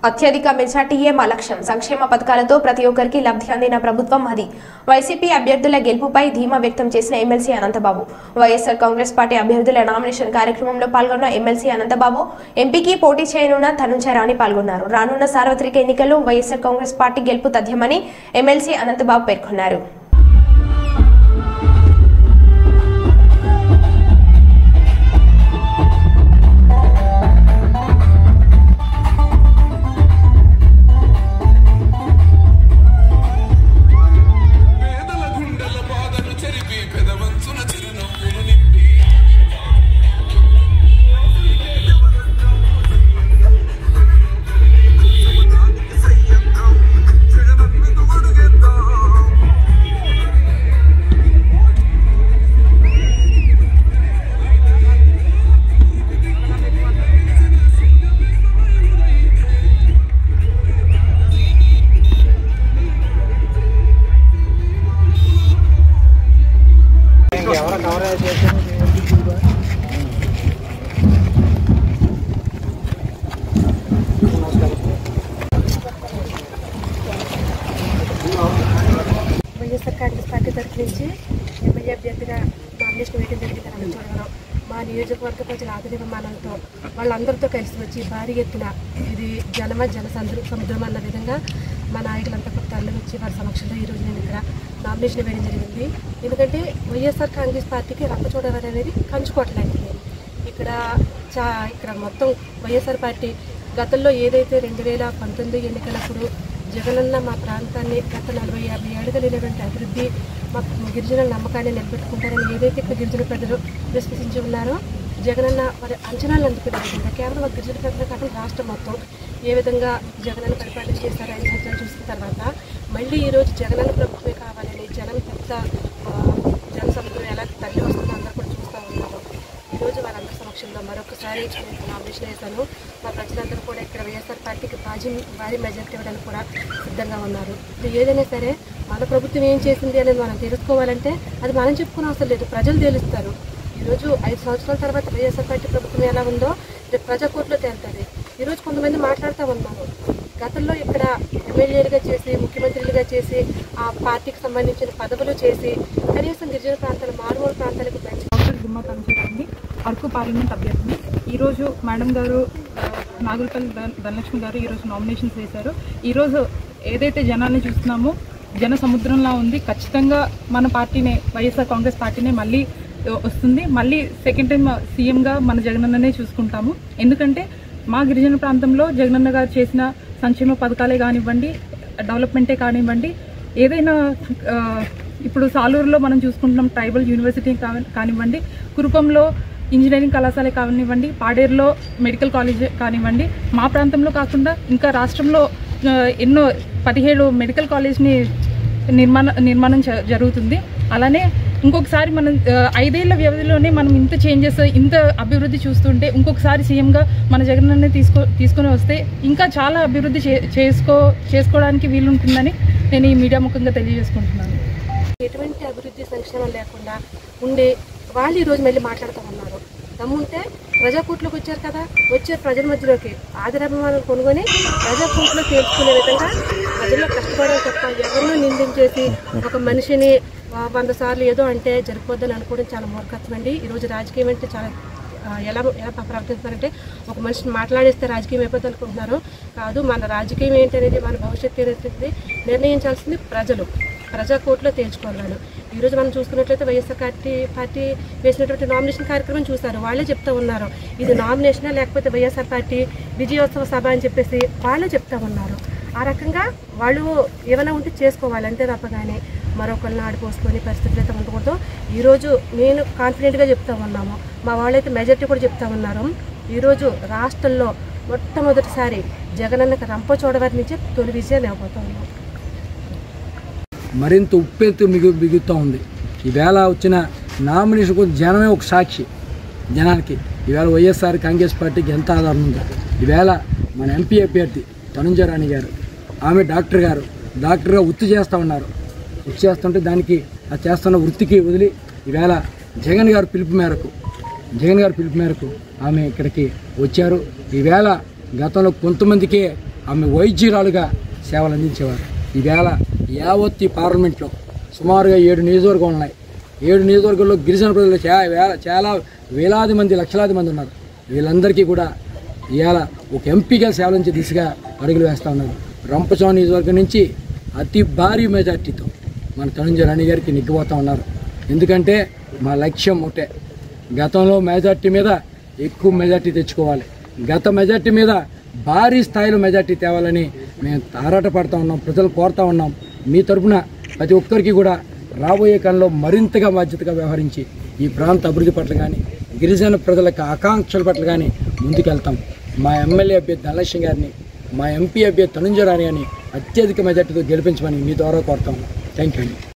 అత్యధిక మెజార్టీయే మా లక్ష్యం. సంక్షేమ పథకాలతో ప్రతి ఒక్కరికి లబ్ధి అందిన ప్రభుత్వం అది. వైసీపీ అభ్యర్థుల గెలుపుపై ధీమా వ్యక్తం చేసిన ఎమ్మెల్సీ అనంతబాబు. వైఎస్ఆర్ కాంగ్రెస్ పార్టీ అభ్యర్థుల నామినేషన్ కార్యక్రమంలో పాల్గొన్న ఎమ్మెల్సీ అనంతబాబు ఎంపీకి పోటీ చేయనున్న ధనుంజయ రాణి పాల్గొన్నారు. రానున్న సార్వత్రిక ఎన్నికల్లో వైఎస్ఆర్ కాంగ్రెస్ పార్టీ గెలుపు తథ్యమని ఎమ్మెల్సీ అనంతబాబు పేర్కొన్నారు. వైఎస్ఆర్ కాంగ్రెస్ పార్టీ తరఫు నుంచి ఎమ్మెల్యే అభ్యర్థిగా నామినేషన్ వేయడం జరిగింది. చూడడం మా నియోజకవర్గ ప్రజల ఆదరమానంతో వాళ్ళందరితో కలిసి వచ్చి భారీ ఎత్తున ఇది జన సముద్రం అన్న విధంగా మా నాయకులంతా తరలి వచ్చి వారి సమక్షంలో ఈరోజు నేను ఇక్కడ నామినేషన్ వేయడం జరిగింది. ఎందుకంటే వైఎస్ఆర్ కాంగ్రెస్ పార్టీకి రంపచోడవరం అనేది కంచుకోవట్లేదు. ఇక్కడ మొత్తం వైఎస్ఆర్ పార్టీ గతంలో ఏదైతే 2019 ఎన్నికలప్పుడు జగనన్న మా ప్రాంతాన్ని గత 40-50 ఏళ్ళుగా లేనటువంటి అభివృద్ధి మా గిరిజనుల నమ్మకాన్ని నిలబెట్టుకుంటారని ఏదైతే ఇక్కడ గిరిజన ప్రజలు విశ్వసించి ఉన్నారో జగనన్న వారి అంచనాలు అందుకునే కేవలం మా గిరిజన ప్రజలు కాకుండా రాష్ట్రం మొత్తం ఏ విధంగా జగనన్న పరిపాలన చేశారు 5 సంవత్సరాలు చూసిన తర్వాత మళ్ళీ ఈరోజు జగనన్న ప్రభుత్వమే కావాలని జనం పెద్ద జన సముద్రం ఎలా తల్లి వస్తుందో అందరూ కూడా చూస్తూ ఉన్నారు. ఈరోజు వారందరి సమక్షంలో మరొకసారి నామినేషన్ వేశాను. మా ప్రజలందరూ కూడా ఇక్కడ వైఎస్ఆర్ పార్టీకి భారీ మెజార్టీ ఇవ్వడానికి కూడా సిద్ధంగా ఉన్నారు. ఏదైనా సరే మన ప్రభుత్వం ఏం చేసింది అనేది మనం తెలుసుకోవాలంటే అది మనం చెప్పుకునే అవసరం లేదు, ప్రజలు తెలుస్తారు. ఈరోజు 5 సంవత్సరాల తర్వాత వైఎస్ఆర్ పార్టీ ప్రభుత్వం ఎలా ఉందో ప్రజాకోర్టులో తేలుతుంది. ఈరోజు కొంతమంది మాట్లాడుతూ ఉన్నారు, గతంలో ఇక్కడ ఎమ్మెల్యేలుగా చేసి ముఖ్యమంత్రులుగా చేసి ఆ పార్టీకి సంబంధించిన పదవులు చేసి కనీసం గిరిజన ప్రాంతాలు మారుమూల ప్రాంతాలకు పెంచి ధనుంజయ అరకు పార్లమెంట్ అభ్యర్థిని ఈరోజు మేడం గారు నాగులపల్లి ధనలక్ష్మి గారు ఈరోజు నామినేషన్స్ వేశారు. ఈరోజు ఏదైతే జనాన్ని చూస్తున్నామో జన సముద్రంలా ఉంది. ఖచ్చితంగా మన పార్టీనే వైఎస్ఆర్ కాంగ్రెస్ పార్టీనే మళ్ళీ వస్తుంది. మళ్ళీ సెకండ్ టైం సీఎంగా మన జగనన్ననే చూసుకుంటాము. ఎందుకంటే మా గిరిజన ప్రాంతంలో జగనన్న గారు చేసిన సంక్షేమ పథకాలే కానివ్వండి, డెవలప్మెంటే కానివ్వండి, ఏదైనా ఇప్పుడు సాలూరులో మనం చూసుకుంటున్నాం ట్రైబల్ యూనివర్సిటీ కానివ్వండి, కురుపంలో ఇంజనీరింగ్ కళాశాల కానివ్వండి, పాడేరులో మెడికల్ కాలేజ్ కానివ్వండి, మా ప్రాంతంలో కాకుండా ఇంకా రాష్ట్రంలో ఎన్నో 17 మెడికల్ కాలేజ్ని నిర్మాణం జరుగుతుంది. అలానే ఇంకొకసారి మనం 5 ఏళ్ల వ్యవధిలోనే మనం ఇంత చేంజెస్ ఇంత అభివృద్ధి చూస్తుంటే ఇంకొకసారి సీఎంగా మన జగనన్నే తీసుకొని వస్తే ఇంకా చాలా అభివృద్ధి చేసుకోవడానికి వీలుంటుందని నేను ఈ మీడియా ముఖంగా తెలియజేసుకుంటున్నాను. ఎటువంటి అభివృద్ధి సంక్షేమం లేకుండా ఉండే వాళ్ళు ఈరోజు మళ్ళీ మాట్లాడుతూ ఉన్నారు. దమ్ముంటే ప్రజాకూట్లోకి వచ్చారు కదా, వచ్చే ప్రజల మధ్యలోకి ఆదరాభిమానాలు కొనుగొని ప్రజాకూట్లో తేల్చుకునే విధంగా ప్రజల్లో కష్టపడడం తప్ప ఎవరినో నిందించేసి ఒక మనిషిని 100 సార్లు ఏదో అంటే జరిపోద్దని అనుకోవడం చాలా మూర్ఖత్వం అండి. ఈరోజు రాజకీయం అంటే చాలా ఎలా ప్రవర్తిస్తున్నారంటే ఒక మనిషిని మాట్లాడేస్తే రాజకీయం అయిపోద్ది అనుకుంటున్నారు. కాదు, మన రాజకీయం ఏంటనేది మన భవిష్యత్తు ఏంటనేది నిర్ణయించాల్సింది ప్రజలు. ప్రజాకోర్టులో తేల్చుకోవాలి. ఈరోజు మనం చూసుకున్నట్లయితే వైఎస్ఆర్ పార్టీ వేసినటువంటి నామినేషన్ కార్యక్రమం చూశారు. వాళ్ళే చెప్తూ ఉన్నారు ఇది నామినేషనా లేకపోతే వైఎస్ఆర్ పార్టీ విజయోత్సవ సభ అని చెప్పేసి వాళ్ళే చెప్తూ ఉన్నారు. ఆ రకంగా వాళ్ళు ఏమైనా ఉంటే చేసుకోవాలి, అంతే తప్ప కానీ మరొకరిని ఆడిపోసుకొని పరిస్థితులు అయితే ఉండకూడదు. ఈరోజు నేను కాన్ఫిడెంట్గా చెప్తా ఉన్నాము, మా వాళ్ళైతే మెజార్టీ కూడా చెప్తా ఉన్నారు. ఈరోజు రాష్ట్రంలో మొట్టమొదటిసారి జగనన్నకు రంపచోడవరం నుంచి తొలి విజయాలు ఇవ్వబోతా ఉన్నాం. మరింత ఉప్పెత్తు మిగులుతూ ఉంది. ఈవేళ వచ్చిన నామినేషన్ కూడా జనమే ఒక సాక్షి. జనానికి ఈవేళ వైఎస్ఆర్ కాంగ్రెస్ పార్టీకి ఎంత ఆధారం ఉంది. ఈవేళ మన ఎంపీ అభ్యర్థి ధనుంజయ రాణి గారు, ఆమె డాక్టర్గా వృత్తి చేస్తూ ఉన్నారు. వృత్తి చేస్తుంటే దానికి ఆ చేస్తున్న వృత్తికి వదిలి ఈవేళ జగన్ గారి పిలుపు మేరకు ఆమె ఇక్కడికి వచ్చారు. ఈవేళ గతంలో కొంతమందికే ఆమె వైద్యురాలుగా సేవలు అందించేవారు. ఈవేళ యావత్తి పార్లమెంట్లో సుమారుగా 7 నియోజకవర్గాలు ఉన్నాయి. 7 నియోజకవర్గాల్లో గిరిజన ప్రజలు చాలా వేలాది మంది, లక్షలాది మంది ఉన్నారు. వీళ్ళందరికీ కూడా ఇవాళ ఒక ఎంపీగా సేవలించే దిశగా అడుగులు వేస్తూ ఉన్నారు. రంపచోడవరం నియోజకవర్గం నుంచి అతి భారీ మెజార్టీతో మన ధనంజయ రాణి గారికి నెగ్గిపోతూ ఉన్నారు. ఎందుకంటే మా లక్ష్యం ఒకటే, గతంలో మెజార్టీ మీద ఎక్కువ మెజార్టీ తెచ్చుకోవాలి, గత మెజార్టీ మీద భారీ స్థాయిలో మెజార్టీ తేవాలని మేము ఆరాట పడుతూ ఉన్నాం. ప్రజలు కోరుతూ ఉన్నాం. మీ తరఫున ప్రతి ఒక్కరికి కూడా రాబోయే కాలంలో మరింతగా బాధ్యతగా వ్యవహరించి ఈ ప్రాంత అభివృద్ధి పట్ల కానీ గిరిజన ప్రజల ఆకాంక్షల పట్ల కానీ ముందుకెళ్తాం. మా ఎమ్మెల్యే అభ్యర్థి ధనలక్ష్మి గారిని, మా ఎంపీ అభ్యర్థి ధనంజయ రాణి గారిని అత్యధిక మెజార్టీతో గెలిపించమని మీ ద్వారా కోరుతాం. థ్యాంక్ యూ అండి.